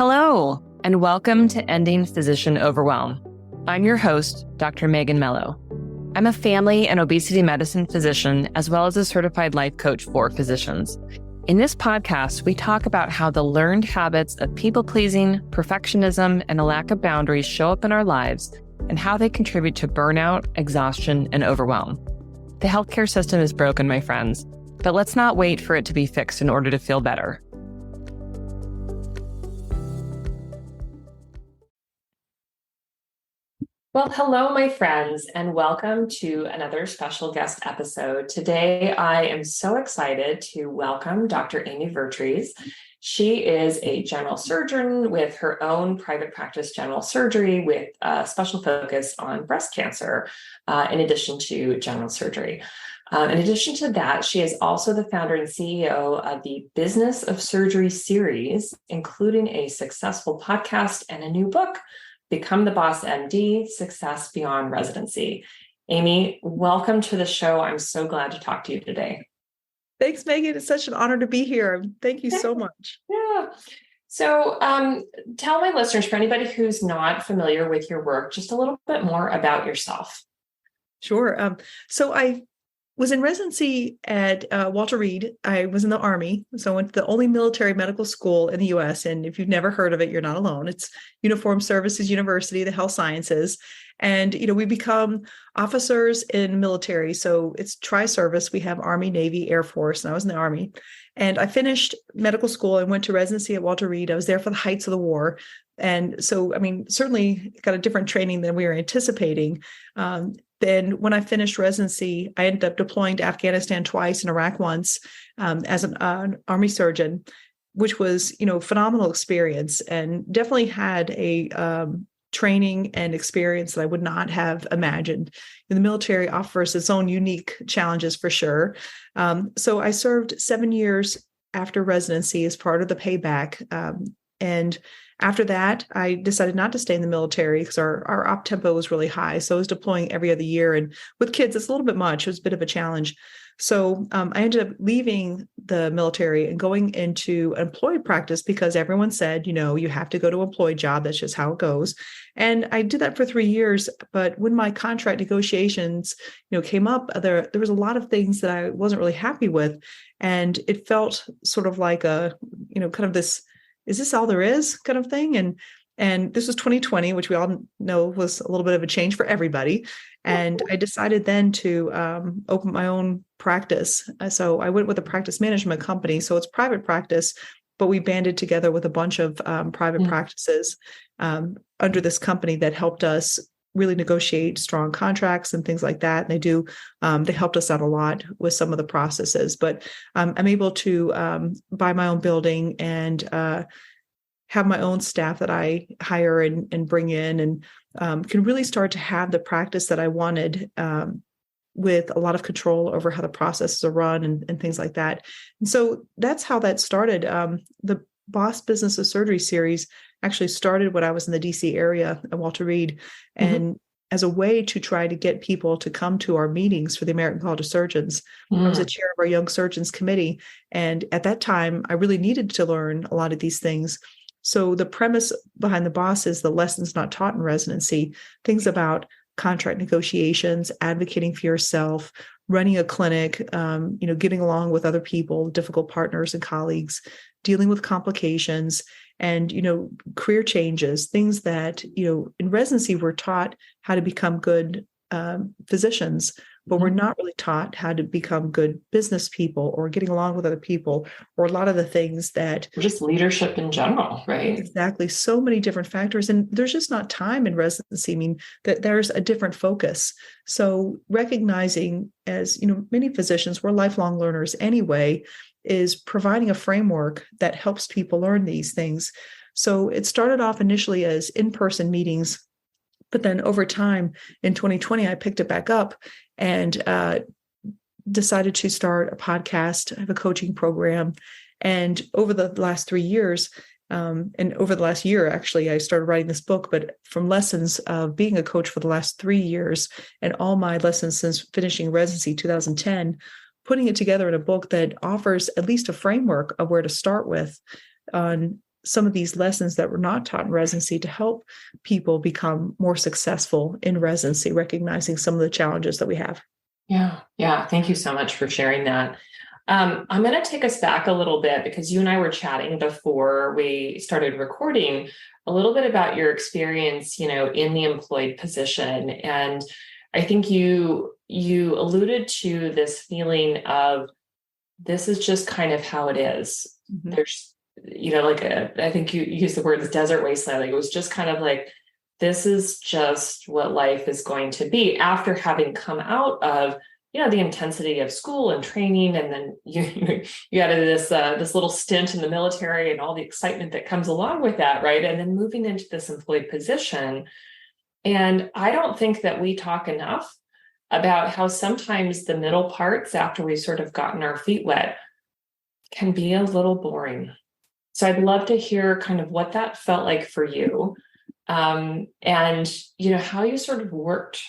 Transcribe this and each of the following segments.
Hello, and welcome to Ending Physician Overwhelm. I'm your host, Dr. Megan Mello. I'm a family and obesity medicine physician, as well as a certified life coach for physicians. In this podcast, we talk about how the learned habits of people-pleasing, perfectionism, and a lack of boundaries show up in our lives and how they contribute to burnout, exhaustion, and overwhelm. The healthcare system is broken, my friends, but let's not wait for it to be fixed in order to feel better. Well, hello, my friends, and welcome to another special guest episode. Today, I am so excited to welcome Dr. Amy Vertrees. She is a general surgeon with her own private practice general surgery with a special focus on breast cancer, in addition to general surgery. In addition to that, she is also the founder and CEO of the Business of Surgery series, including a successful podcast and a new book, Become the Boss MD, Success Beyond Residency. Amy, welcome to the show. I'm so glad to talk to you today. Thanks, Megan. It's such an honor to be here. Thank you so much. Yeah. So tell my listeners, for anybody who's not familiar with your work, just a little bit more about yourself. Sure. So I was in residency at Walter Reed. I was in the Army, so I went to the only military medical school in the U.S. And if you've never heard of it, you're not alone. It's Uniformed Services University, the Health Sciences. And, we become officers in military. So it's tri-service. We have Army, Navy, Air Force, and I was in the Army. And I finished medical school and went to residency at Walter Reed. I was there for the heights of the war. And so, certainly got a different training than we were anticipating. Then when I finished residency, I ended up deploying to Afghanistan twice and Iraq once as an Army surgeon, which was, phenomenal experience, and definitely had a training and experience that I would not have imagined. The military offers its own unique challenges for sure. So I served 7 years after residency as part of the payback. And after that, I decided not to stay in the military because our op tempo was really high. So I was deploying every other year. And with kids, it's a little bit much. It was a bit of a challenge. So I ended up leaving the military and going into employed practice because everyone said, you have to go to an employed job. That's just how it goes. And I did that for 3 years. But when my contract negotiations, came up, there was a lot of things that I wasn't really happy with. And it felt sort of like a, kind of this, is this all there is kind of thing? And this was 2020, which we all know was a little bit of a change for everybody. And I decided then to open my own practice. So I went with a practice management company. So it's private practice, but we banded together with a bunch of private practices under this company that helped us really negotiate strong contracts and things like that. And they helped us out a lot with some of the processes, but I'm able to buy my own building and have my own staff that I hire and bring in, and can really start to have the practice that I wanted with a lot of control over how the processes are run and things like that. And so that's how that started. The Boss Business of Surgery series actually started when I was in the DC area at Walter Reed, and as a way to try to get people to come to our meetings for the American College of Surgeons. I was a chair of our Young Surgeons Committee. And at that time, I really needed to learn a lot of these things. So the premise behind the Boss is the lessons not taught in residency, things about contract negotiations, advocating for yourself, running a clinic, getting along with other people, difficult partners and colleagues, dealing with complications, and, career changes, things that, in residency, we're taught how to become good physicians, but we're not really taught how to become good business people or getting along with other people, or a lot of the things that just leadership in general, right? Exactly. So many different factors. And there's just not time in residency. That there's a different focus. So recognizing, as many physicians, we're lifelong learners anyway, is providing a framework that helps people learn these things. So it started off initially as in-person meetings, but then over time in 2020, I picked it back up and decided to start a podcast. I have a coaching program. And over the last 3 years, and over the last year, actually, I started writing this book, but from lessons of being a coach for the last 3 years and all my lessons since finishing residency 2010, putting it together in a book that offers at least a framework of where to start with on some of these lessons that were not taught in residency to help people become more successful in residency, recognizing some of the challenges that we have. Yeah. Yeah. Thank you so much for sharing that. I'm going to take us back a little bit because you and I were chatting before we started recording a little bit about your experience, in the employed position. And I think you alluded to this feeling of this is just kind of how it is. Mm-hmm. There's, I think you used the words desert wasteland. Like it was just kind of like, this is just what life is going to be after having come out of, the intensity of school and training. And then you added this little stint in the military and all the excitement that comes along with that. Right. And then moving into this employed position. And I don't think that we talk enough about how sometimes the middle parts after we've sort of gotten our feet wet can be a little boring. So I'd love to hear kind of what that felt like for you. And, how you sort of worked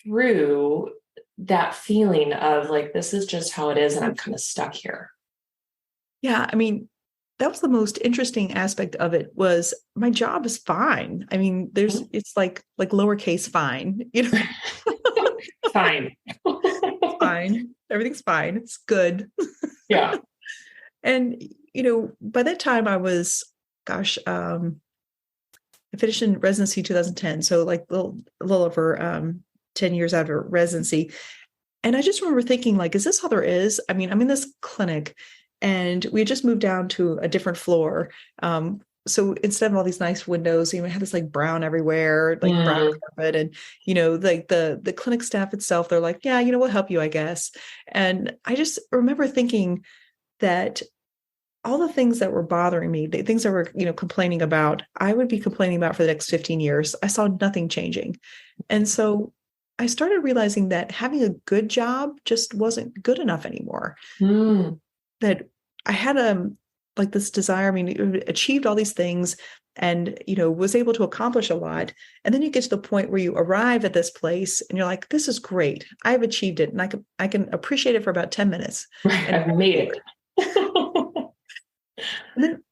through that feeling of like, this is just how it is. And I'm kind of stuck here. Yeah. I mean, that was the most interesting aspect of it was my job is fine. I mean, it's like lowercase fine, Fine. Fine. Everything's fine. It's good. Yeah. And, by that time I was, I finished in residency 2010. So like a little over 10 years after residency. And I just remember thinking like, is this all there is? I mean, I'm in this clinic and we had just moved down to a different floor. So instead of all these nice windows, we had this like brown everywhere, like brown carpet. And, like the clinic staff itself, they're like, yeah, we'll help you, I guess. And I just remember thinking that all the things that were bothering me, the things that were, complaining about, I would be complaining about for the next 15 years. I saw nothing changing. And so I started realizing that having a good job just wasn't good enough anymore. That I had this desire. I mean, achieved all these things and, was able to accomplish a lot. And then you get to the point where you arrive at this place and you're like, this is great. I've achieved it. And I can appreciate it for about 10 minutes. Right, I've made it.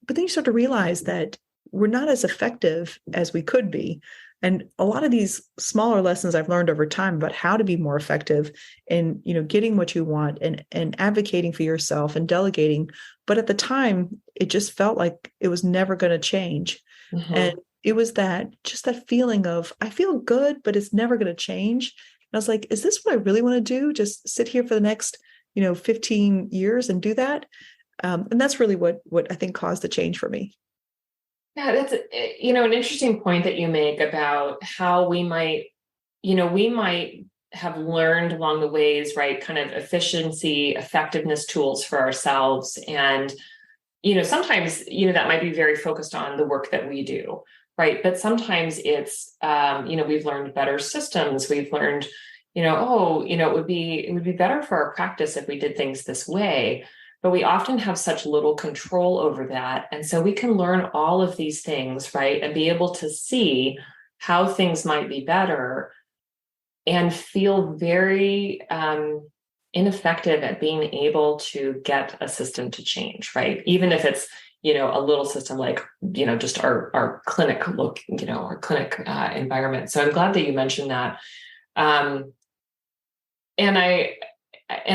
But then you start to realize that we're not as effective as we could be. And a lot of these smaller lessons I've learned over time about how to be more effective in, getting what you want and advocating for yourself and delegating. But at the time, it just felt like it was never going to change. Mm-hmm. And it was that feeling of, I feel good, but it's never going to change. And I was like, is this what I really want to do? Just sit here for the next, 15 years and do that? And that's really what I think caused the change for me. Yeah, that's, an interesting point that you make about how we might have learned along the ways, right, kind of efficiency, effectiveness tools for ourselves. And, sometimes, that might be very focused on the work that we do, right? But sometimes it's, we've learned better systems. We've learned, it would be better for our practice if we did things this way. But we often have such little control over that. And so we can learn all of these things, right? And be able to see how things might be better and feel very ineffective at being able to get a system to change, right? Even if it's, a little system like, just our clinic look, our clinic environment. So I'm glad that you mentioned that. And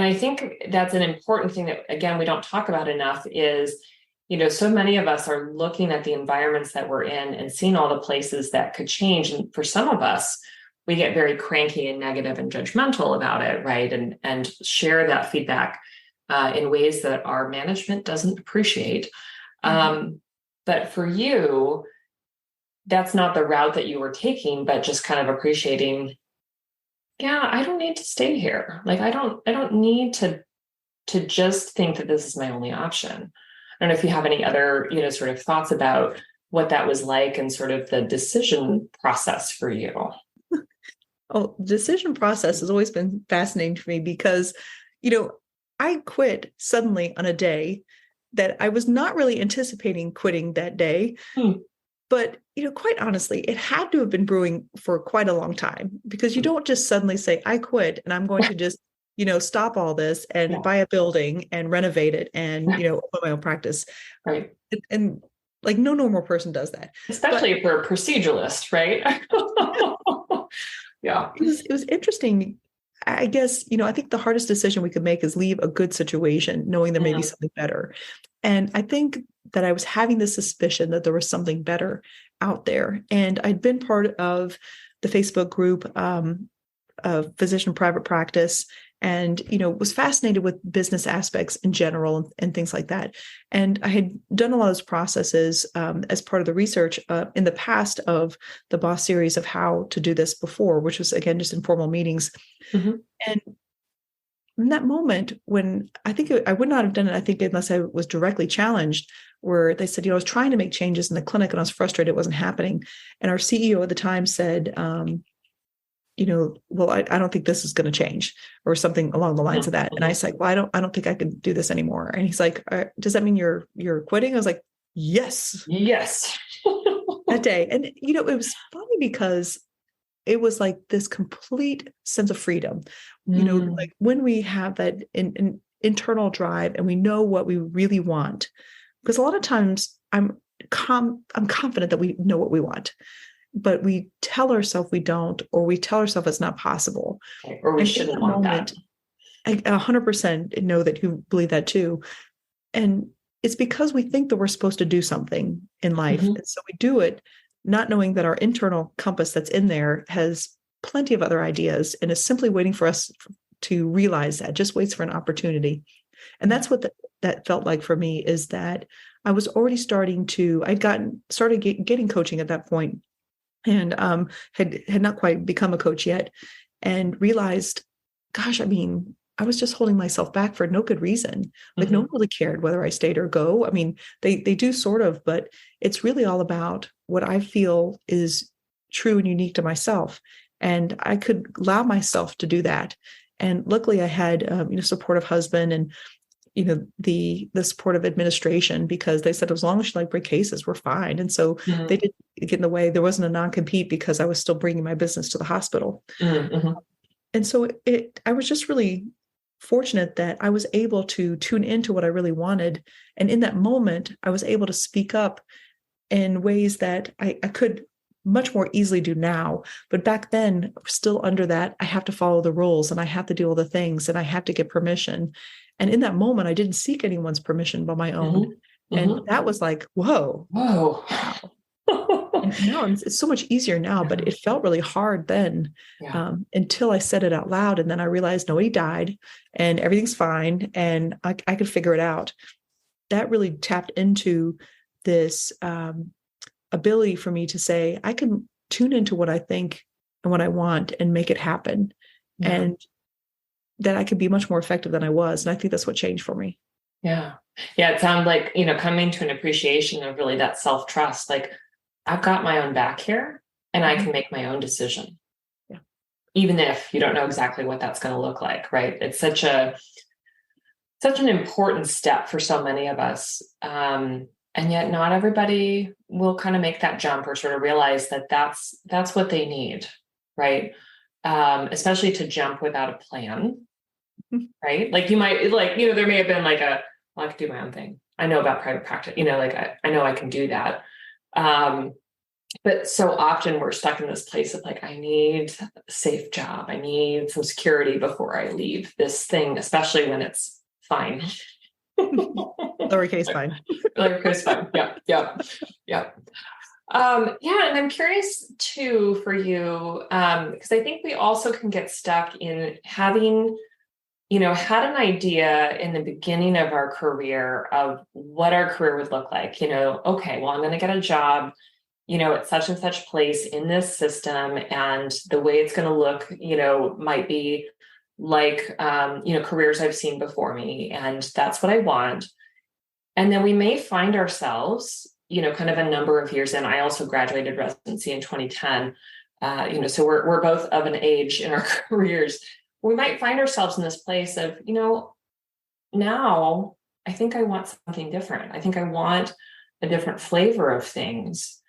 I think that's an important thing that, again, we don't talk about enough is, so many of us are looking at the environments that we're in and seeing all the places that could change. And for some of us, we get very cranky and negative and judgmental about it, right? And share that feedback in ways that our management doesn't appreciate. Mm-hmm. But for you, that's not the route that you were taking, but just kind of appreciating, yeah, I don't need to stay here. Like, I don't need to just think that this is my only option. I don't know if you have any other, sort of thoughts about what that was like and sort of the decision process for you. Oh, decision process has always been fascinating to me because, I quit suddenly on a day that I was not really anticipating quitting that day. But, quite honestly, it had to have been brewing for quite a long time because you don't just suddenly say, I quit and I'm going to just, stop all this and buy a building and renovate it and, open my own practice. Right. And Like no normal person does that. Especially if we're a proceduralist, right? Yeah. It was interesting. I guess, I think the hardest decision we could make is leave a good situation, knowing there may be something better. And I think that I was having this suspicion that there was something better out there. And I'd been part of the Facebook group of physician private practice, and was fascinated with business aspects in general and things like that. And I had done a lot of those processes as part of the research in the past of the Boss series of how to do this before, which was again just informal meetings. Mm-hmm. And in that moment, when I think I would not have done it, I think unless I was directly challenged, where they said, I was trying to make changes in the clinic and I was frustrated it wasn't happening. And our CEO at the time said, well, I don't think this is going to change, or something along the lines of that. And I was like, well, I don't think I can do this anymore. And he's like, does that mean you're quitting? I was like, yes. That day. And, it was funny because it was like this complete sense of freedom, like when we have that internal drive and we know what we really want, because a lot of times I'm confident that we know what we want, but we tell ourselves we don't, or we tell ourselves it's not possible. Or we shouldn't want that. I 100% know that you believe that too. And it's because we think that we're supposed to do something in life. Mm-hmm. And so we do it, not knowing that our internal compass that's in there has plenty of other ideas and is simply waiting for us to realize that, just waits for an opportunity. And that's what that felt like for me, is that I was already started getting coaching at that point, and had not quite become a coach yet, and realized, gosh, I was just holding myself back for no good reason. Like mm-hmm. No one really cared whether I stayed or go. They do sort of, but it's really all about what I feel is true and unique to myself. And I could allow myself to do that. And luckily I had, a supportive husband and, the supportive administration, because they said, as long as you break cases, we're fine. And so mm-hmm. they didn't get in the way. There wasn't a non-compete because I was still bringing my business to the hospital. Mm-hmm. And so I was just really fortunate that I was able to tune into what I really wanted. And in that moment, I was able to speak up in ways that I could much more easily do now. But back then, still under that, I have to follow the rules and I have to do all the things and I have to get permission. And in that moment, I didn't seek anyone's permission but my own. Mm-hmm. And mm-hmm. that was like, whoa. Wow. And now it's so much easier now, but it felt really hard then until I said it out loud. And then I realized nobody died and everything's fine. And I could figure it out. That really tapped into this ability for me to say, I can tune into what I think and what I want and make it happen. Yeah. And that I could be much more effective than I was. And I think that's what changed for me. Yeah. Yeah. It sounds like, coming to an appreciation of really that self-trust, like I've got my own back here and I can make my own decision. Yeah. Even if you don't know exactly what that's going to look like, right? It's such an important step for so many of us. And yet not everybody will kind of make that jump or sort of realize that that's what they need, right? Especially to jump without a plan, right? Like you might, there may have been well, I could do my own thing. I know about private practice, I know I can do that. But so often we're stuck in this place of I need a safe job. I need some security before I leave this thing, especially when it's fine. Lowercase fine. Lowercase fine. Yeah. And I'm curious too for you, because I think we also can get stuck in having, had an idea in the beginning of our career of what our career would look like. Okay, well, I'm going to get a job, at such and such place in this system, and the way it's going to look, might be careers I've seen before me, and that's what I want. And then we may find ourselves, kind of a number of years in. I also graduated residency in 2010. So we're both of an age in our careers. We might find ourselves in this place of, now I think I want something different. I think I want a different flavor of things,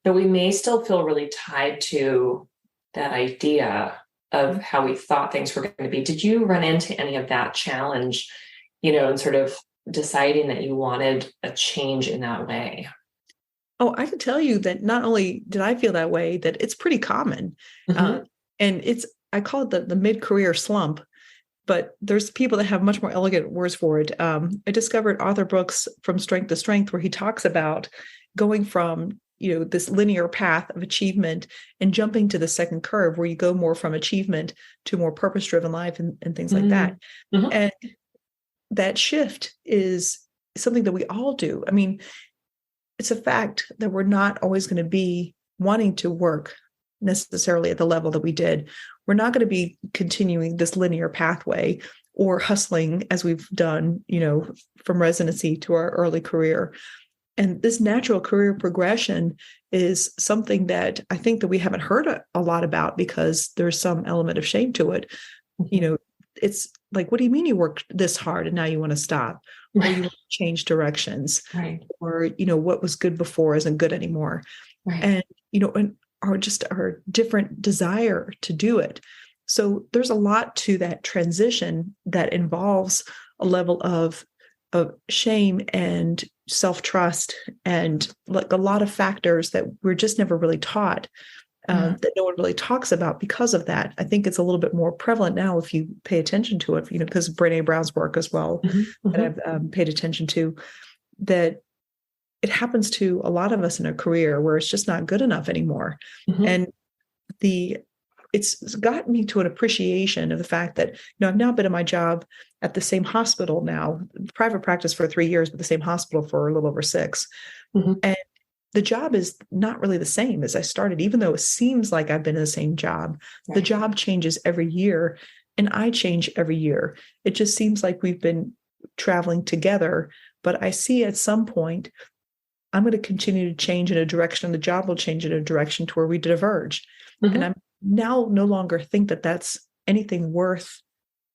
but we may still feel really tied to that idea of how we thought things were going to be. Did you run into any of that challenge, and sort of deciding that you wanted a change in that way? Oh, I can tell you that not only did I feel that way, that it's pretty common. Uh, Mm-hmm. and I call it the mid-career slump, but there's people that have much more elegant words for it. I discovered Arthur Brooks' From Strength to Strength, where he talks about going from, this linear path of achievement and jumping to the second curve where you go more from achievement to more purpose-driven life and things like that. Mm-hmm. And that shift is something that we all do. I mean, it's a fact that we're not always going to be wanting to work necessarily at the level that we did. We're not going to be continuing this linear pathway or hustling as we've done, from residency to our early career. And this natural career progression is something that I think that we haven't heard a lot about because there's some element of shame to it. It's like, what do you mean you worked this hard and now you want to stop? Or you want to change directions? Right. Or, what was good before isn't good anymore. Right. And, our different desire to do it. So there's a lot to that transition that involves a level of shame and self-trust and like a lot of factors that we're just never really taught. That no one really talks about because of that. I think it's a little bit more prevalent now if you pay attention to it, because of Brené Brown's work as well, that I've paid attention to, that it happens to a lot of us in a career where it's just not good enough anymore. And it's gotten me to an appreciation of the fact that, I've now been in my job at the same hospital now, private practice for 3 years, but the same hospital for a little over 6. And the job is not really the same as I started, even though it seems like I've been in the same job. Right. The job changes every year and I change every year. It just seems like we've been traveling together, but I see at some point I'm going to continue to change in a direction. The job will change in a direction to where we diverge. And I'm now no longer think that that's anything worth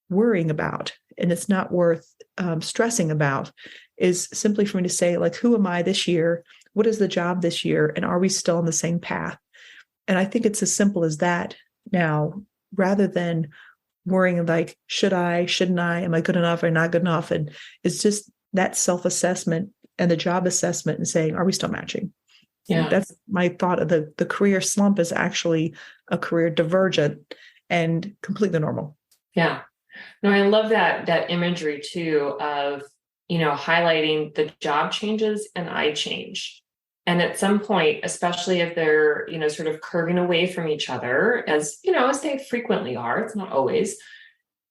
worrying about. And it's not worth stressing about. Is simply for me to say, like, who am I this year? What is the job this year? And are we still on the same path? And I think it's as simple as that now, rather than worrying like, should I, shouldn't I, am I good enough or not good enough? And it's just that self-assessment and the job assessment and saying, are we still matching? Yeah. That's my thought of the career slump is actually a career divergent and completely normal. Yeah. No, I love that imagery too of, highlighting the job changes and I change. And at some point, especially if they're, sort of curving away from each other, as they frequently are, it's not always,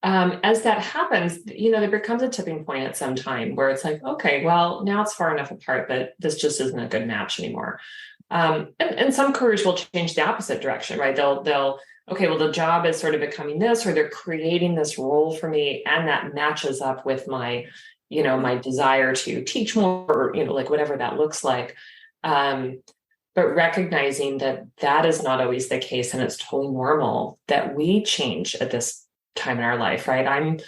as that happens, there becomes a tipping point at some time where it's like, okay, well, now it's far enough apart that this just isn't a good match anymore. And some careers will change the opposite direction, right? They'll okay, well, the job is sort of becoming this, or they're creating this role for me, and that matches up with my my desire to teach more, or, like whatever that looks like. But recognizing that is not always the case, and it's totally normal that we change at this time in our life, right? I'm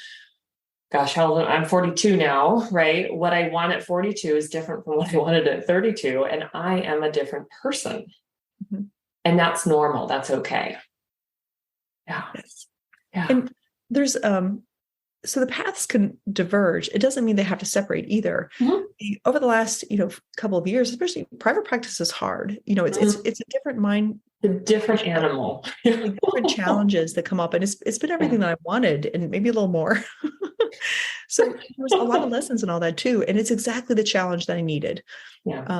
42 now, right? What I want at 42 is different from what I wanted at 32, and I am a different person. And that's normal. That's okay. Yeah. Yes. Yeah. And there's so the paths can diverge. It doesn't mean they have to separate either. Over the last, couple of years, especially private practice is hard. It's a different mind, a different animal, different challenges that come up. And it's been everything that I wanted and maybe a little more. So there's a lot of lessons and all that too. And it's exactly the challenge that I needed. Yeah.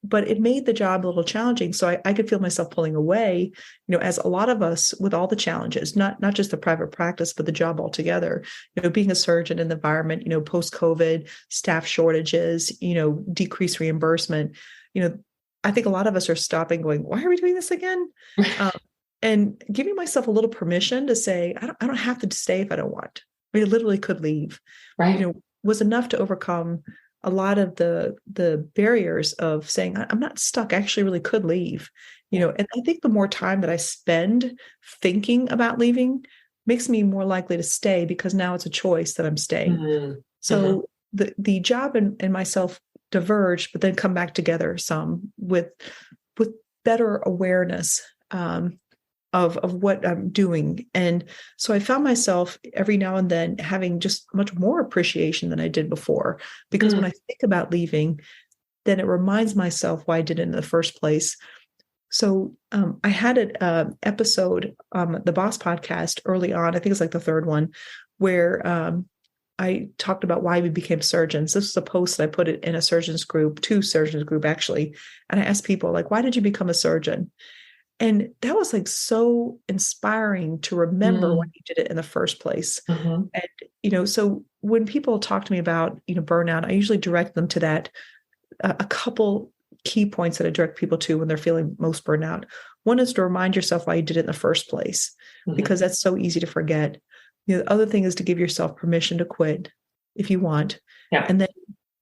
But it made the job a little challenging. So I could feel myself pulling away, as a lot of us with all the challenges, not just the private practice, but the job altogether, being a surgeon in the environment, post-COVID, staff shortages, decreased reimbursement, I think a lot of us are stopping going, why are we doing this again? And giving myself a little permission to say, I don't have to stay if I don't want. I literally could leave, right? Was enough to overcome a lot of the barriers of saying, I'm not stuck. I actually really could leave, and I think the more time that I spend thinking about leaving makes me more likely to stay because now it's a choice that I'm staying. So the job and myself diverge, but then come back together some with better awareness, of what I'm doing. And so I found myself every now and then having just much more appreciation than I did before, because when I think about leaving, then it reminds myself why I did it in the first place. So I had an episode, the Boss podcast early on, I think it's like the third one, where I talked about why we became surgeons. This was a post that I put it in a surgeons group, 2 surgeons group actually. And I asked people like, why did you become a surgeon? And that was like so inspiring to remember why you did it in the first place. Mm-hmm. And, so when people talk to me about, burnout, I usually direct them to that, a couple key points that I direct people to when they're feeling most burnout. One is to remind yourself why you did it in the first place, because that's so easy to forget. The other thing is to give yourself permission to quit if you want. Yeah. And then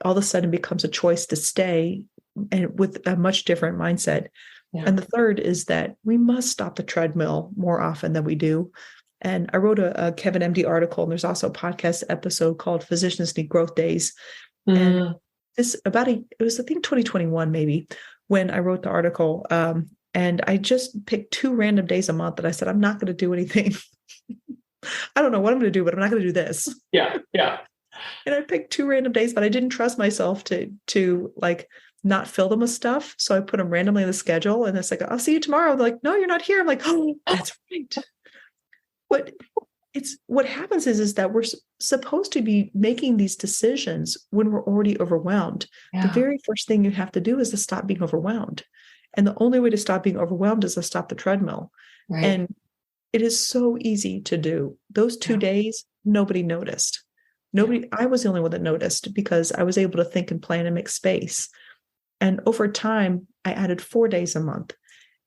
all of a sudden it becomes a choice to stay and with a much different mindset. Yeah. And the third is that we must stop the treadmill more often than we do. And I wrote a Kevin MD article, and there's also a podcast episode called Physicians Need Growth Days. And it was, I think, 2021 maybe, when I wrote the article. And I just picked 2 random days a month that I said, I'm not going to do anything. I don't know what I'm going to do, but I'm not going to do this. Yeah. Yeah. And I picked 2 random days, but I didn't trust myself to like not fill them with stuff. So I put them randomly in the schedule, and it's like, I'll see you tomorrow. They're like, no, you're not here. I'm like, oh, that's right. But what happens is that we're supposed to be making these decisions when we're already overwhelmed. Yeah. The very first thing you have to do is to stop being overwhelmed. And the only way to stop being overwhelmed is to stop the treadmill. Right. And it is so easy to do. Those 2 days, nobody noticed. I was the only one that noticed, because I was able to think and plan and make space. And over time, I added 4 days a month.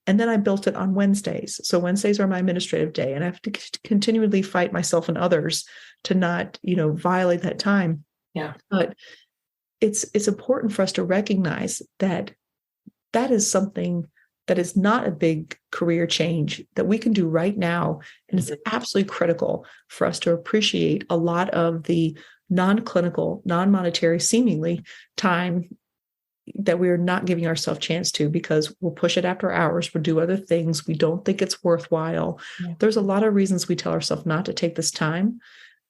And then I built it on Wednesdays. So Wednesdays are my administrative day, and I have to continually fight myself and others to not, violate that time. Yeah. But it's important for us to recognize that is something that is not a big career change that we can do right now. And it's absolutely critical for us to appreciate a lot of the non-clinical, non-monetary, seemingly time that we're not giving ourselves a chance to, because we'll push it after hours, we'll do other things, we don't think it's worthwhile. Yeah. There's a lot of reasons we tell ourselves not to take this time.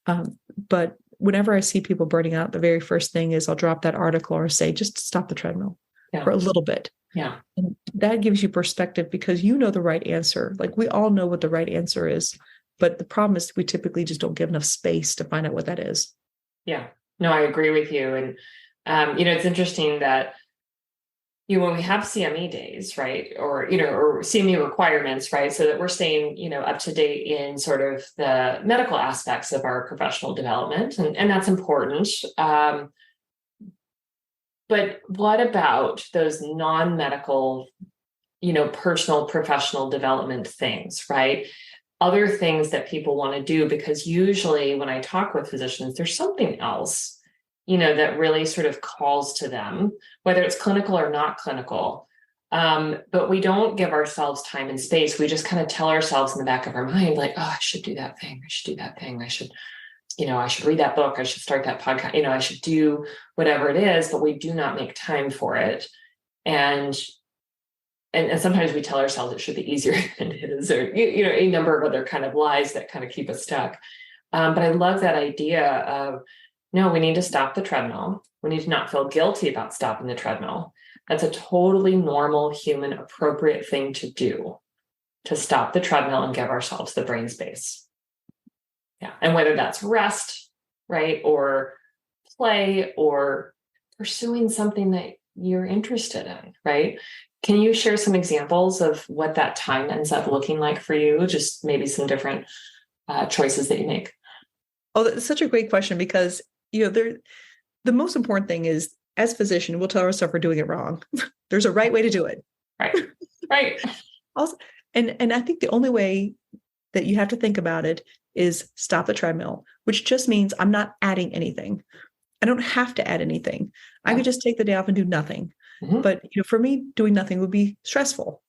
But whenever I see people burning out, the very first thing is I'll drop that article or say, just stop the treadmill for a little bit. Yeah. And that gives you perspective, because you know the right answer. Like, we all know what the right answer is, but the problem is we typically just don't give enough space to find out what that is. Yeah, no, I agree with you. And, it's interesting that, when we have CME days, right, or CME requirements, right, so that we're staying, up to date in sort of the medical aspects of our professional development, and that's important. But what about those non-medical, personal, professional development things, right? Other things that people want to do, because usually when I talk with physicians, there's something else, that really sort of calls to them, whether it's clinical or not clinical. But we don't give ourselves time and space. We just kind of tell ourselves in the back of our mind, like, oh, I should do that thing. I should do that thing. I should read that book. I should start that podcast. I should do whatever it is, but we do not make time for it. And sometimes we tell ourselves it should be easier than it is, or, a number of other kind of lies that kind of keep us stuck. But I love that idea of, no, we need to stop the treadmill. We need to not feel guilty about stopping the treadmill. That's a totally normal, human, appropriate thing to do, to stop the treadmill and give ourselves the brain space. Yeah. And whether that's rest, right, or play, or pursuing something that you're interested in, right? Can you share some examples of what that time ends up looking like for you? Just maybe some different choices that you make. Oh, that's such a great question, because the most important thing is, as a physician, we'll tell ourselves we're doing it wrong. There's a right way to do it. Right. Right. Also, and I think the only way that you have to think about it is stop the treadmill, which just means I'm not adding anything. I don't have to add anything. I could just take the day off and do nothing. Mm-hmm. But for me, doing nothing would be stressful.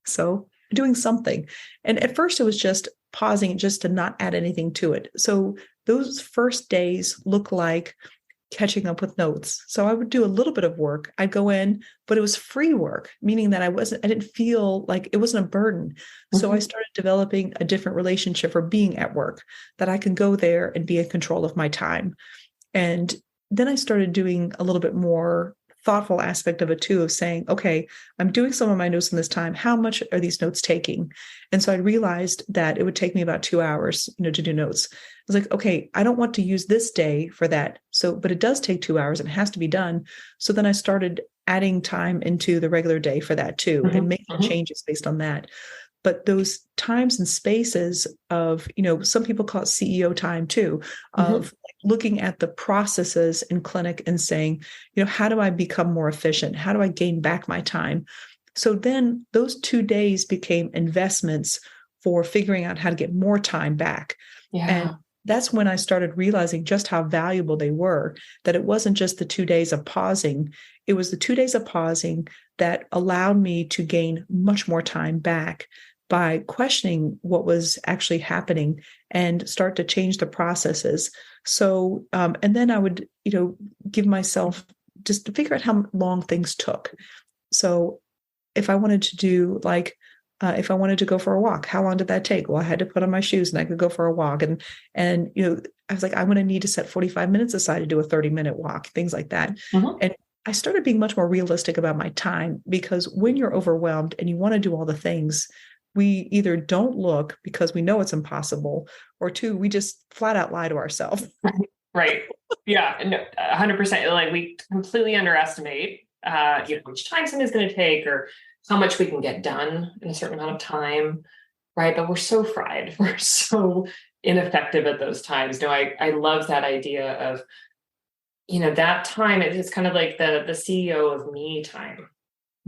So doing something. And at first it was just pausing just to not add anything to it. So those first days look like catching up with notes. So I would do a little bit of work. I'd go in, but it was free work, meaning that I didn't feel like it wasn't a burden. Mm-hmm. So I started developing a different relationship for being at work, that I can go there and be in control of my time. And then I started doing a little bit more thoughtful aspect of it too, of saying, okay, I'm doing some of my notes in this time. How much are these notes taking? And so I realized that it would take me about 2 hours, to do notes. I was like, okay, I don't want to use this day for that. So, but it does take 2 hours and it has to be done. So then I started adding time into the regular day for that too, and making changes based on that. But those times and spaces of, some people call it CEO time too, of looking at the processes in clinic and saying, how do I become more efficient? How do I gain back my time? So then those 2 days became investments for figuring out how to get more time back. Yeah. And that's when I started realizing just how valuable they were, that it wasn't just the 2 days of pausing. It was the 2 days of pausing that allowed me to gain much more time back by questioning what was actually happening and start to change the processes. So, and then I would, give myself just to figure out how long things took. So if I wanted to do if I wanted to go for a walk, how long did that take? Well, I had to put on my shoes and I could go for a walk. And I was like, I'm going to need to set 45 minutes aside to do a 30-minute walk, things like that. And I started being much more realistic about my time, because when you're overwhelmed and you want to do all the things, we either don't look because we know it's impossible, or two, we just flat out lie to ourselves. Right. Yeah. No, 100%. Like, we completely underestimate, how much time something's going to take, or how much we can get done in a certain amount of time. Right. But we're so fried. We're so ineffective at those times. No, I love that idea of, that time. It's kind of like the CEO of me time.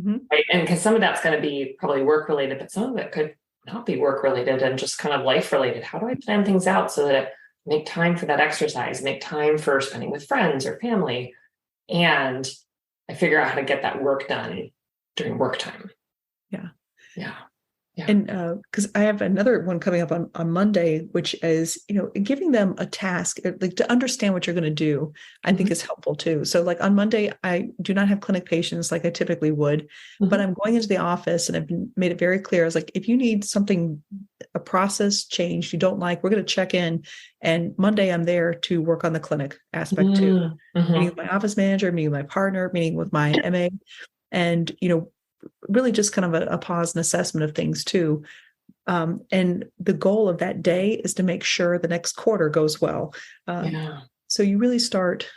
Right. And because some of that's going to be probably work related, but some of it could not be work related and just kind of life related. How do I plan things out so that I make time for that exercise, make time for spending with friends or family, and I figure out how to get that work done during work time. Yeah. Yeah. Yeah. And because I have another one coming up on Monday, which is, giving them a task, like to understand what you're going to do, I think is helpful too. So like on Monday, I do not have clinic patients like I typically would, but I'm going into the office and I've made it very clear. I was like, if you need something, a process change you don't like, we're going to check in. And Monday I'm there to work on the clinic aspect too. Meeting with my office manager, meeting with my partner, meeting with my MA, and, really just kind of a pause and assessment of things too. And the goal of that day is to make sure the next quarter goes well. So you really start,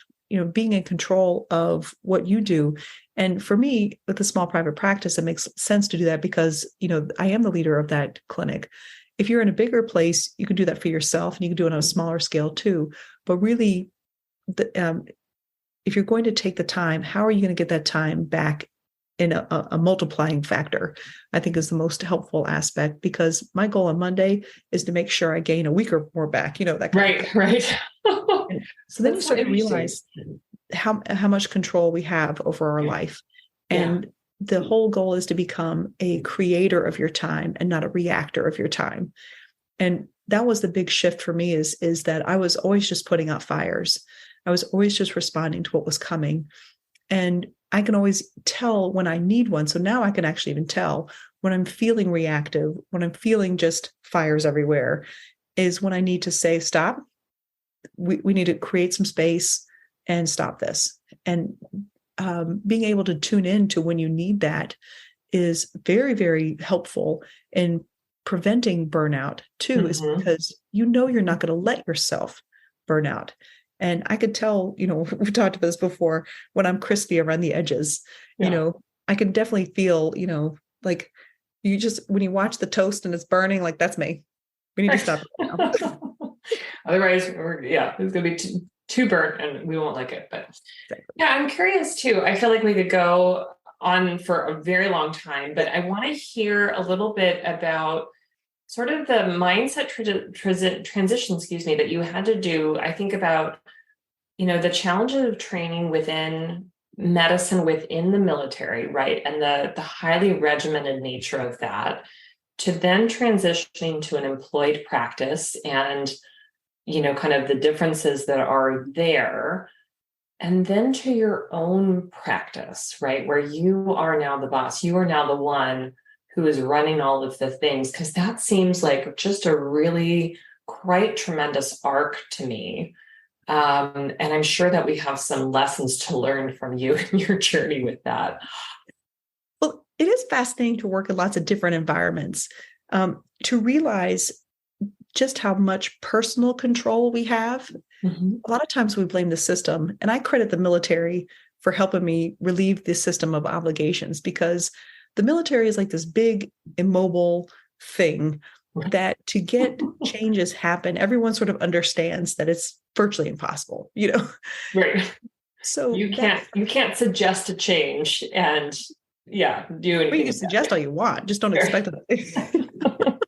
being in control of what you do. And for me, with a small private practice, it makes sense to do that because, I am the leader of that clinic. If you're in a bigger place, you can do that for yourself, and you can do it on a smaller scale too. But really, if you're going to take the time, how are you going to get that time back in a multiplying factor? I think is the most helpful aspect, because my goal on Monday is to make sure I gain a week or more back, that kind of thing. Right. So then you start to realize how much control we have over our life. And the whole goal is to become a creator of your time and not a reactor of your time. And that was the big shift for me, is that I was always just putting out fires. I was always just responding to what was coming. And I can always tell when I need one. So now I can actually even tell when I'm feeling reactive, when I'm feeling just fires everywhere, is when I need to say, stop. We need to create some space and stop this. And being able to tune in to when you need that is very, very helpful in preventing burnout too, is because you're not going to let yourself burn out. And I could tell, we've talked about this before, when I'm crispy around the edges, I can definitely feel, like when you watch the toast and it's burning, like that's me. We need to stop it now. Otherwise, it's going to be too burnt and we won't like it. But I'm curious too. I feel like we could go on for a very long time, but I want to hear a little bit about sort of the mindset transition, that you had to do. I think about, the challenges of training within medicine, within the military, right? And the highly regimented nature of that, to then transitioning to an employed practice and, kind of the differences that are there. And then to your own practice, right? Where you are now the boss, you are now the one who is running all of the things, because that seems like just a really quite tremendous arc to me. And I'm sure that we have some lessons to learn from you and your journey with that. Well, it is fascinating to work in lots of different environments, to realize just how much personal control we have. Mm-hmm. A lot of times we blame the system, and I credit the military for helping me relieve the system of obligations, because the military is like this big immobile thing that to get changes happen, everyone sort of understands that it's virtually impossible, Right. So You can't suggest a change and do anything. you can suggest all you want, just don't expect it.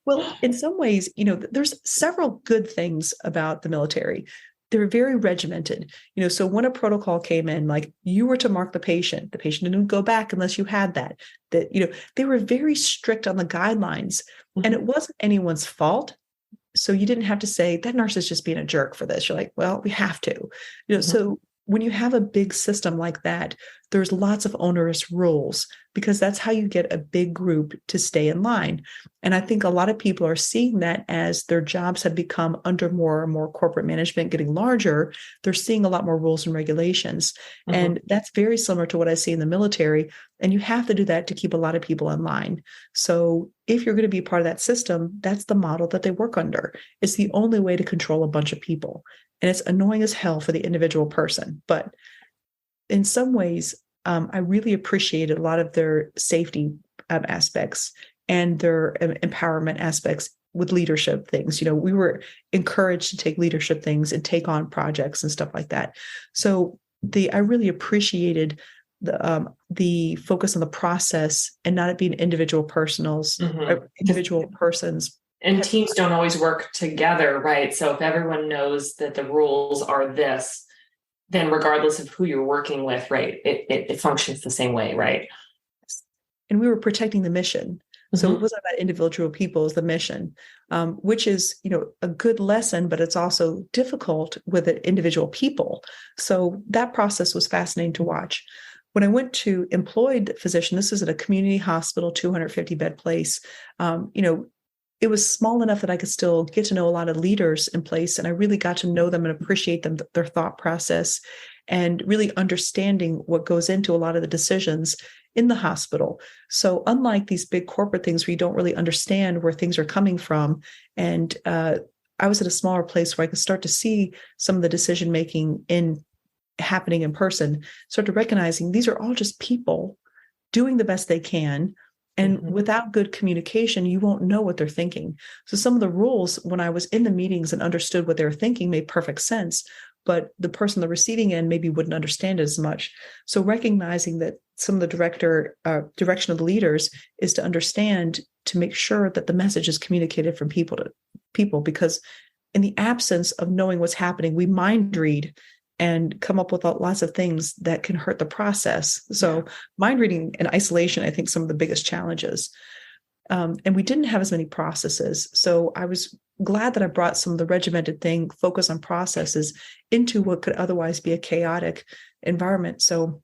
Well, in some ways, there's several good things about the military. They're very regimented. So when a protocol came in, like you were to mark the patient didn't go back unless you had that, they were very strict on the guidelines, and it wasn't anyone's fault. So you didn't have to say that nurse is just being a jerk for this. You're like, well, we have to, so when you have a big system like that, there's lots of onerous rules, because that's how you get a big group to stay in line. And I think a lot of people are seeing that as their jobs have become under more and more corporate management getting larger, they're seeing a lot more rules and regulations. And that's very similar to what I see in the military. And you have to do that to keep a lot of people in line. So if you're going to be part of that system, that's the model that they work under. It's the only way to control a bunch of people. And it's annoying as hell for the individual person. But in some ways, I really appreciated a lot of their safety aspects and their empowerment aspects with leadership things. We were encouraged to take leadership things and take on projects and stuff like that. So I really appreciated the focus on the process and not it being individual persons. And teams don't always work together, right? So if everyone knows that the rules are this, then regardless of who you're working with, right, it functions the same way, right? And we were protecting the mission. So it wasn't about individual people, it was the mission, which is, a good lesson, but it's also difficult with individual people. So that process was fascinating to watch. When I went to employed physician, this is at a community hospital, 250 bed place, it was small enough that I could still get to know a lot of leaders in place. And I really got to know them and appreciate them, their thought process, and really understanding what goes into a lot of the decisions in the hospital. So unlike these big corporate things where you don't really understand where things are coming from, and I was at a smaller place where I could start to see some of the decision-making happening in person, start to recognizing these are all just people doing the best they can. And without good communication, you won't know what they're thinking. So some of the rules, when I was in the meetings and understood what they were thinking, made perfect sense. But the person on the receiving end maybe wouldn't understand it as much. So recognizing that some of the direction of the leaders is to understand, to make sure that the message is communicated from people to people, because in the absence of knowing what's happening, we mind read and come up with lots of things that can hurt the process. So mind reading and isolation, I think, some of the biggest challenges. And we didn't have as many processes. So I was glad that I brought some of the regimented focus on processes into what could otherwise be a chaotic environment. So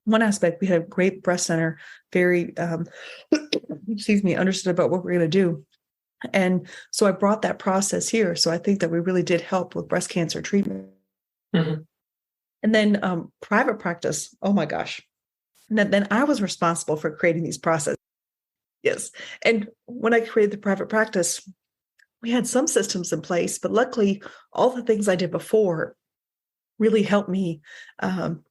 one aspect, we had a great breast center, very, understood about what we're going to do. And so I brought that process here. So I think that we really did help with breast cancer treatment. And then private practice, oh my gosh. And then I was responsible for creating these processes. Yes. And when I created the private practice, we had some systems in place, but luckily all the things I did before really helped me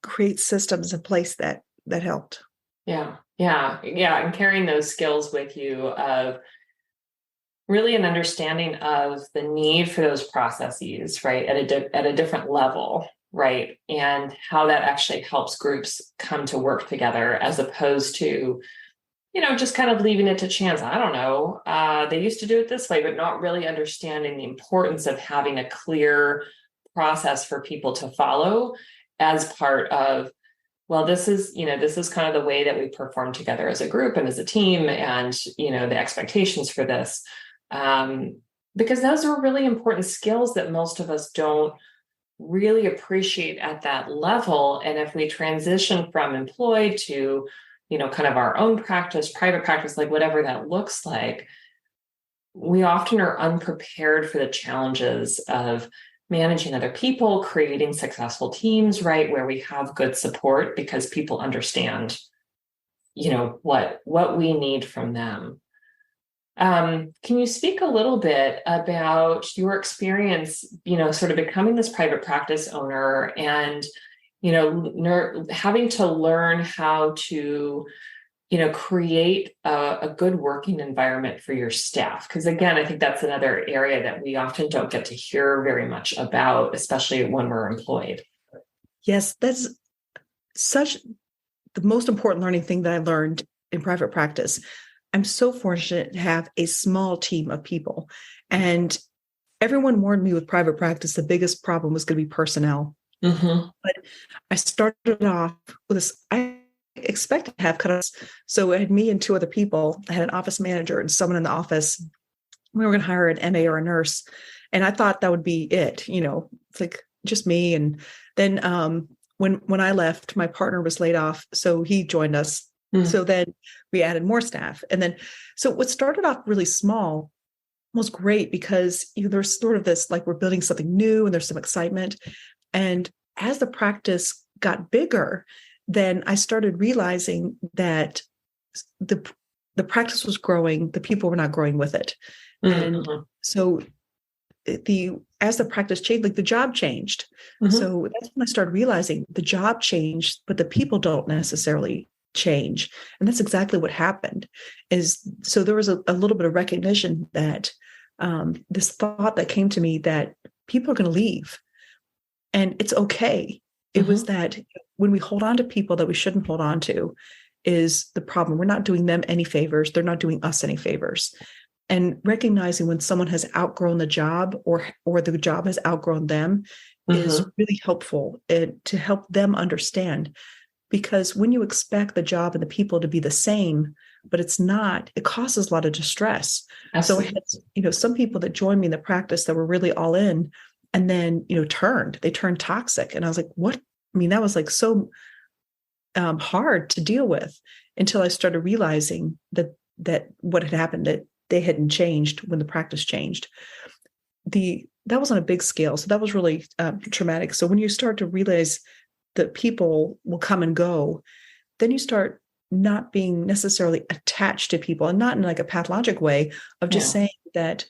create systems in place that helped. Yeah. And carrying those skills with you of really an understanding of the need for those processes, right, at a different level, right, and how that actually helps groups come to work together, as opposed to, just kind of leaving it to chance. I don't know. They used to do it this way, but not really understanding the importance of having a clear process for people to follow as part of, well, this is kind of the way that we perform together as a group and as a team, and, the expectations for this. Because those are really important skills that most of us don't really appreciate at that level. And if we transition from employed to, kind of our own practice, private practice, like whatever that looks like, we often are unprepared for the challenges of managing other people, creating successful teams, right, where we have good support because people understand, what we need from them. Can you speak a little bit about your experience, sort of becoming this private practice owner and, having to learn how to, create a good working environment for your staff? Because again, I think that's another area that we often don't get to hear very much about, especially when we're employed. Yes, that's such the most important learning thing that I learned in private practice. I'm so fortunate to have a small team of people. And everyone warned me with private practice, the biggest problem was going to be personnel. Mm-hmm. But I started off with this, I expect to have cutoffs. So I had me and two other people. I had an office manager and someone in the office. We were going to hire an MA or a nurse. And I thought that would be it. It's like just me. And then when I left, my partner was laid off. So he joined us. So then we added more staff. And then, so what started off really small was great because there's sort of this, like we're building something new and there's some excitement. And as the practice got bigger, then I started realizing that the practice was growing, the people were not growing with it. And so as the practice changed, like the job changed. So that's when I started realizing the job changed, but the people don't necessarily change. And that's exactly what happened. So there was a little bit of recognition that this thought that came to me that people are going to leave and it's okay. It was that when we hold on to people that we shouldn't hold on to is the problem. We're not doing them any favors. They're not doing us any favors. And recognizing when someone has outgrown the job or the job has outgrown them is really helpful to help them understand. Because when you expect the job and the people to be the same, but it's not, it causes a lot of distress. Absolutely. So I had, some people that joined me in the practice that were really all in and then, they turned toxic. And I was like, what? I mean, that was like so hard to deal with until I started realizing that what had happened, that they hadn't changed when the practice changed. That was on a big scale. So that was really traumatic. So when you start to realize that people will come and go, then you start not being necessarily attached to people, and not in like a pathologic way of just saying that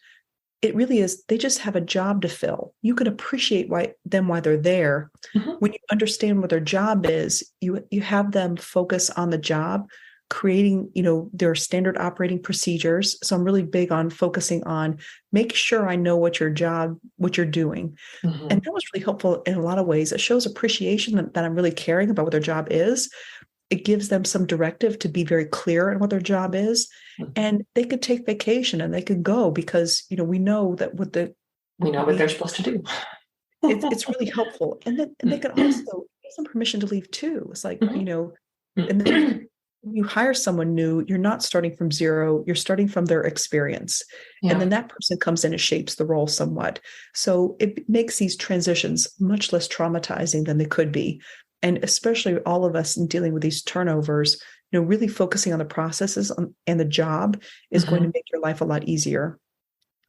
it really is, they just have a job to fill. You can appreciate why they're there. When you understand what their job is, you have them focus on the job, creating, their standard operating procedures. So I'm really big on focusing on make sure I know what you're doing. And that was really helpful in a lot of ways. It shows appreciation that I'm really caring about what their job is. It gives them some directive to be very clear on what their job is. And they could take vacation and they could go because, we know that what they're supposed to do. It's really helpful. And then they could also give them permission to leave too. It's like, and then you hire someone new, you're not starting from zero, you're starting from their experience. And then that person comes in and shapes the role somewhat. So it makes these transitions much less traumatizing than they could be. And especially all of us in dealing with these turnovers, really focusing on the processes and the job is going to make your life a lot easier.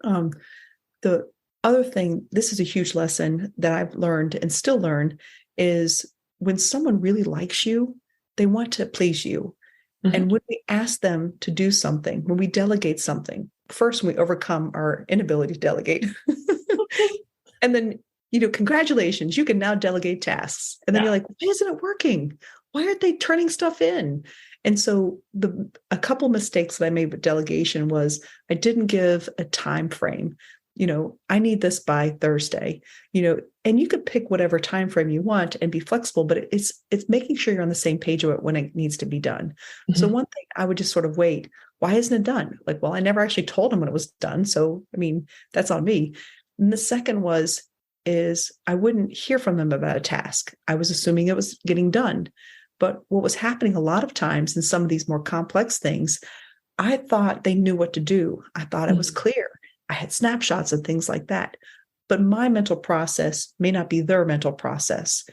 The other thing, this is a huge lesson that I've learned and still learn, is when someone really likes you, they want to please you. And when we ask them to do something, when we delegate something, first we overcome our inability to delegate. And then, congratulations, you can now delegate tasks. And then you're like, why isn't it working? Why aren't they turning stuff in? And so a couple mistakes that I made with delegation was I didn't give a time frame. I need this by Thursday, and you could pick whatever time frame you want and be flexible, but it's making sure you're on the same page of it when it needs to be done. So one thing I would just sort of wait, why isn't it done? Like, well, I never actually told them when it was done. So, that's on me. And the second is I wouldn't hear from them about a task. I was assuming it was getting done. But what was happening a lot of times in some of these more complex things, I thought they knew what to do. I thought it was clear. I had snapshots and things like that. But my mental process may not be their mental process.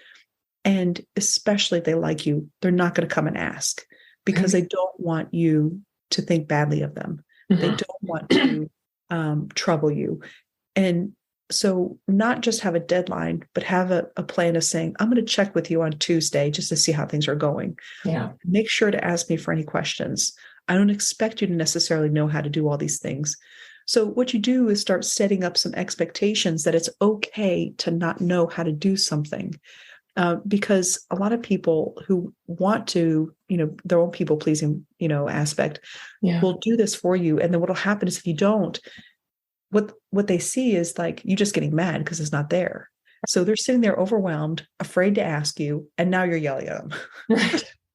And especially if they like you, they're not going to come and ask because they don't want you to think badly of them. They don't want to trouble you. And So not just have a deadline, but have a plan of saying, I'm going to check with you on Tuesday just to see how things are going. Yeah. Make sure to ask me for any questions. I don't expect you to necessarily know how to do all these things. So what you do is start setting up some expectations that it's okay to not know how to do something. Because a lot of people who want to, their own people pleasing, aspect will do this for you. And then what'll happen is if you don't, what they see is like you just getting mad because it's not there. So they're sitting there overwhelmed, afraid to ask you, and now you're yelling at them.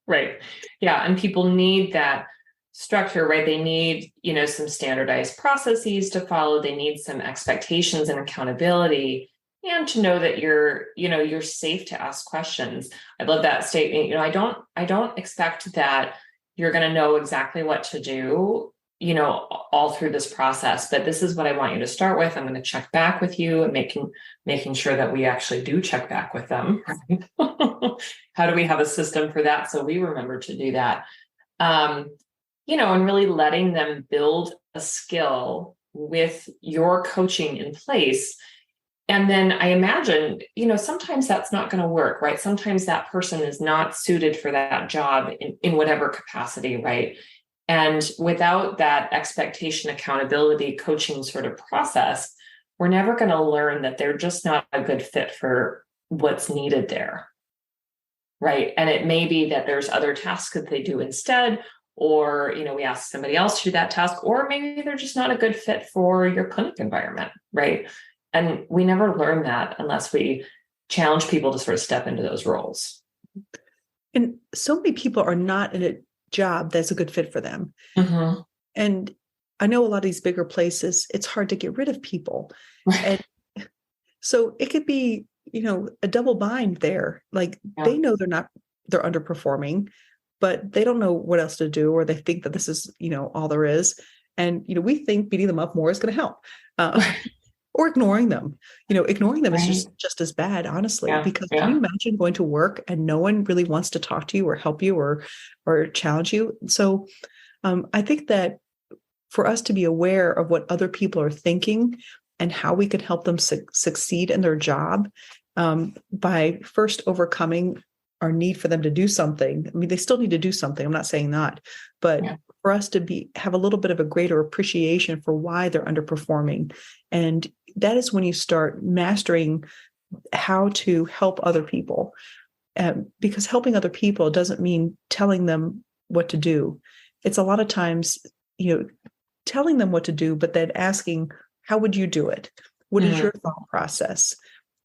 Right. Yeah. And people need that structure, right? They need, some standardized processes to follow. They need some expectations and accountability, and to know that you're safe to ask questions. I love that statement. I don't expect that you're going to know exactly what to do, all through this process, but this is what I want you to start with. I'm going to check back with you and making sure that we actually do check back with them. Right? How do we have a system for that? So we remember to do that. And really letting them build a skill with your coaching in place. And then I imagine, sometimes that's not going to work, right? Sometimes that person is not suited for that job in whatever capacity, right? And without that expectation, accountability, coaching sort of process, we're never going to learn that they're just not a good fit for what's needed there, right? And it may be that there's other tasks that they do instead, or, we ask somebody else to do that task, or maybe they're just not a good fit for your clinic environment, right? And we never learn that unless we challenge people to sort of step into those roles. And so many people are not in a job that's a good fit for them. Mm-hmm. And I know a lot of these bigger places, it's hard to get rid of people. And so it could be, a double bind there. Like they know they're underperforming, but they don't know what else to do, or they think that this is, all there is. And, we think beating them up more is going to help. Or ignoring them. Ignoring them is just as bad, honestly, because can you imagine going to work and no one really wants to talk to you or help you or challenge you? So I think that for us to be aware of what other people are thinking and how we could help them succeed in their job by first overcoming our need for them to do something. I mean, they still need to do something. I'm not saying that, but for us to have a little bit of a greater appreciation for why they're underperforming. And that is when you start mastering how to help other people. Because helping other people doesn't mean telling them what to do. It's a lot of times, telling them what to do, but then asking, how would you do it? What is your thought process?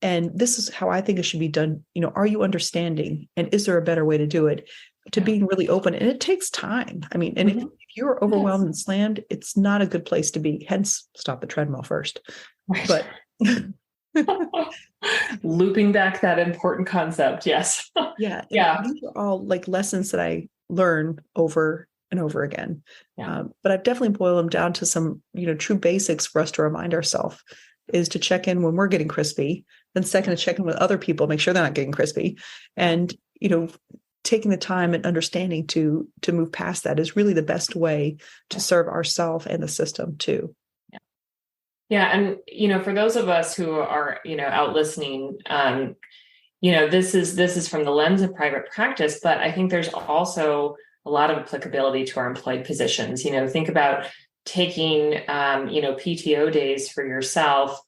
And this is how I think it should be done. Are you understanding? And is there a better way to do it? To being really open. And it takes time. I mean, and if you're overwhelmed and slammed, it's not a good place to be. Hence, stop the treadmill first. Right. But looping back that important concept. Yes. Yeah. These are all like lessons that I learn over and over again. But I've definitely boiled them down to some, true basics for us to remind ourselves is to check in when we're getting crispy. Then second, to check in with other people, make sure they're not getting crispy. And, taking the time and understanding to move past that is really the best way to serve ourselves and the system too. Yeah. And, for those of us who are, out listening, this is from the lens of private practice, but I think there's also a lot of applicability to our employed positions. Think about taking, PTO days for yourself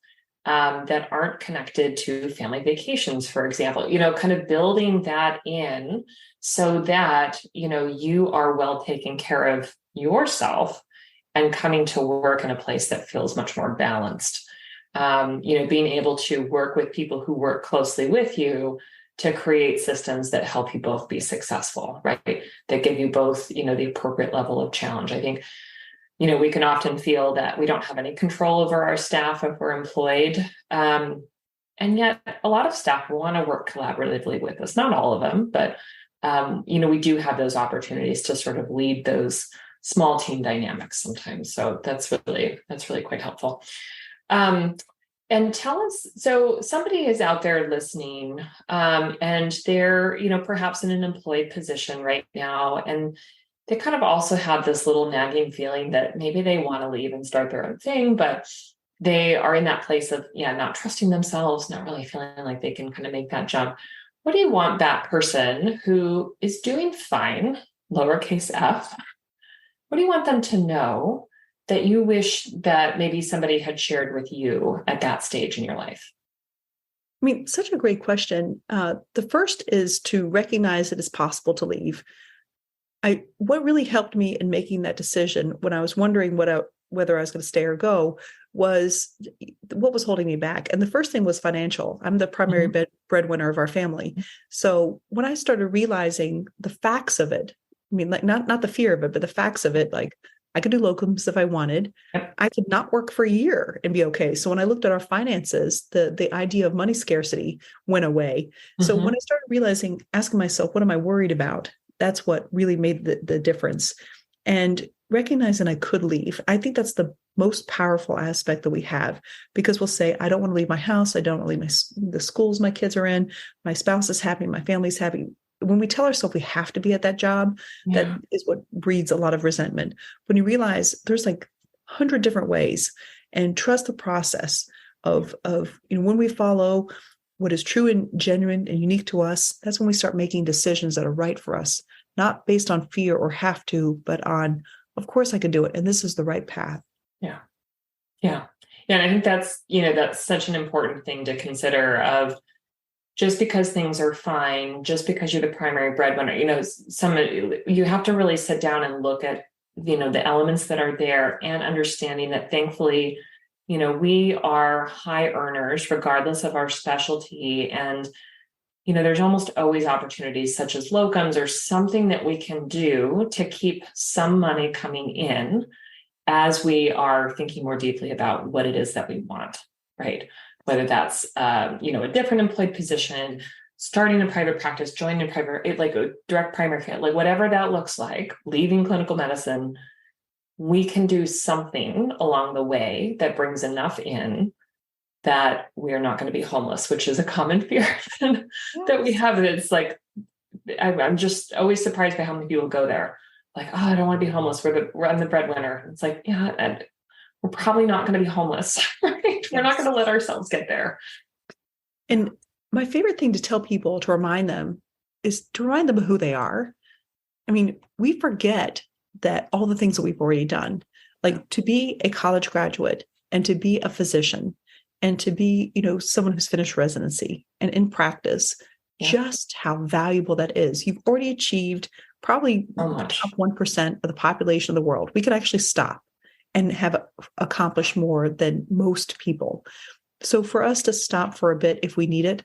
that aren't connected to family vacations, for example, kind of building that in so that, you are well taken care of yourself and coming to work in a place that feels much more balanced. Being able to work with people who work closely with you to create systems that help you both be successful, right? That give you both, the appropriate level of challenge. I think, we can often feel that we don't have any control over our staff if we're employed. And yet a lot of staff want to work collaboratively with us, not all of them, but, we do have those opportunities to sort of lead those small team dynamics sometimes. So that's really quite helpful. And tell us, so somebody is out there listening, and they're, perhaps in an employed position right now, and they kind of also have this little nagging feeling that maybe they want to leave and start their own thing, but they are in that place of, not trusting themselves, not really feeling like they can kind of make that jump. What do you want that person who is doing fine, lowercase f, what do you want them to know that you wish that maybe somebody had shared with you at that stage in your life? I mean, such a great question. The first is to recognize that it's possible to leave. What really helped me in making that decision when I was wondering whether I was going to stay or go was what was holding me back. And the first thing was financial. I'm the primary breadwinner of our family. So when I started realizing the facts of it, I mean, like not the fear of it, but the facts of it, like I could do locums if I wanted. Yep. I could not work for a year and be okay. So when I looked at our finances, the idea of money scarcity went away. So when I started asking myself, what am I worried about? That's what really made the difference. And recognizing I could leave, I think that's the most powerful aspect that we have, because we'll say, I don't want to leave my house. I don't want to leave the schools my kids are in. My spouse is happy. My family's happy. When we tell ourselves we have to be at that job, that is what breeds a lot of resentment. When you realize there's like 100 different ways, and trust the process of when we follow what is true and genuine and unique to us, that's when we start making decisions that are right for us, not based on fear or have to, but on, of course I can do it. And this is the right path. Yeah. Yeah. Yeah. And I think that's such an important thing to consider, of just because things are fine, just because you're the primary breadwinner, you have to really sit down and look at, the elements that are there, and understanding that thankfully, we are high earners regardless of our specialty. And, there's almost always opportunities such as locums or something that we can do to keep some money coming in as we are thinking more deeply about what it is that we want, right? Whether that's, a different employed position, starting a private practice, joining a private, like a direct primary care, like whatever that looks like, leaving clinical medicine, we can do something along the way that brings enough in that we're not going to be homeless, which is a common fear that we have. It's like, I'm just always surprised by how many people go there. Like, oh, I don't want to be homeless. I'm the breadwinner. It's like, yeah, and we're probably not going to be homeless, right? Yes. We're not going to let ourselves get there. And my favorite thing to tell people, to remind them, is to remind them of who they are. I mean, we forget that all the things that we've already done, like to be a college graduate and to be a physician and to be, someone who's finished residency and in practice, just how valuable that is. You've already achieved probably the top 1% of the population of the world. We could actually stop and have accomplished more than most people. So for us to stop for a bit if we need it,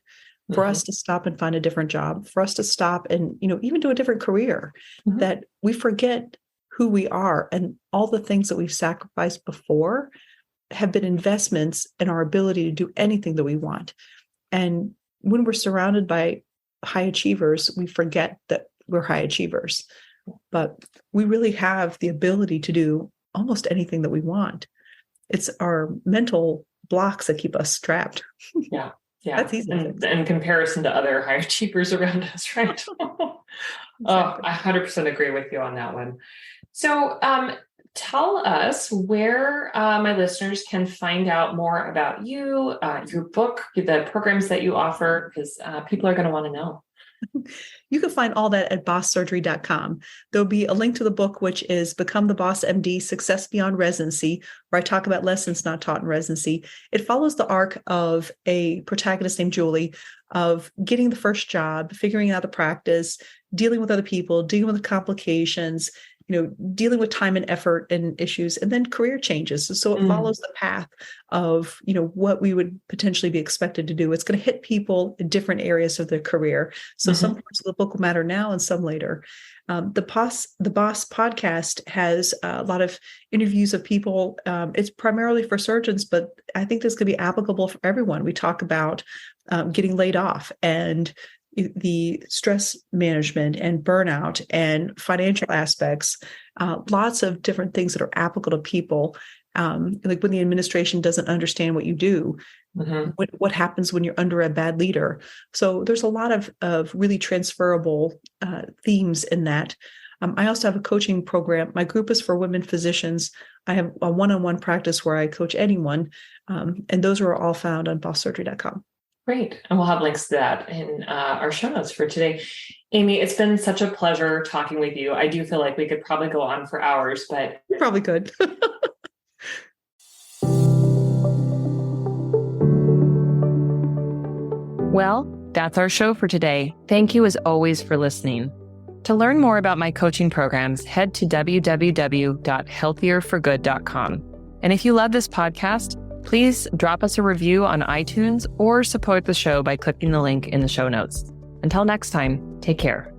for us to stop and find a different job, for us to stop and, even do a different career, that we forget who we are, and all the things that we've sacrificed before have been investments in our ability to do anything that we want. And when we're surrounded by high achievers, we forget that we're high achievers, but we really have the ability to do almost anything that we want. It's our mental blocks that keep us trapped. Yeah. That's easy. In comparison to other high achievers around us, right? Exactly. Oh, I 100% agree with you on that one. So tell us where my listeners can find out more about you, your book, the programs that you offer, because people are going to want to know. You can find all that at bosssurgery.com. There'll be a link to the book, which is Become the Boss MD, Success Beyond Residency, where I talk about lessons not taught in residency. It follows the arc of a protagonist named Julie, of getting the first job, figuring out the practice, dealing with other people, dealing with the complications, dealing with time and effort and issues, and then career changes. So it follows the path of, what we would potentially be expected to do. It's going to hit people in different areas of their career. So some parts of the book will matter now and some later. The Boss podcast has a lot of interviews of people. It's primarily for surgeons, but I think this could be applicable for everyone. We talk about getting laid off and the stress management and burnout and financial aspects, lots of different things that are applicable to people. Like when the administration doesn't understand what you do, what happens when you're under a bad leader. So there's a lot of really transferable themes in that. I also have a coaching program. My group is for women physicians I have a one-on-one practice where I coach anyone. And those are all found on bosssurgery.com. Great. And we'll have links to that in our show notes for today. Amy, it's been such a pleasure talking with you. I do feel like we could probably go on for hours, but you probably could. Well, that's our show for today. Thank you as always for listening. To learn more about my coaching programs, head to www.healthierforgood.com. And if you love this podcast, please drop us a review on iTunes or support the show by clicking the link in the show notes. Until next time, take care.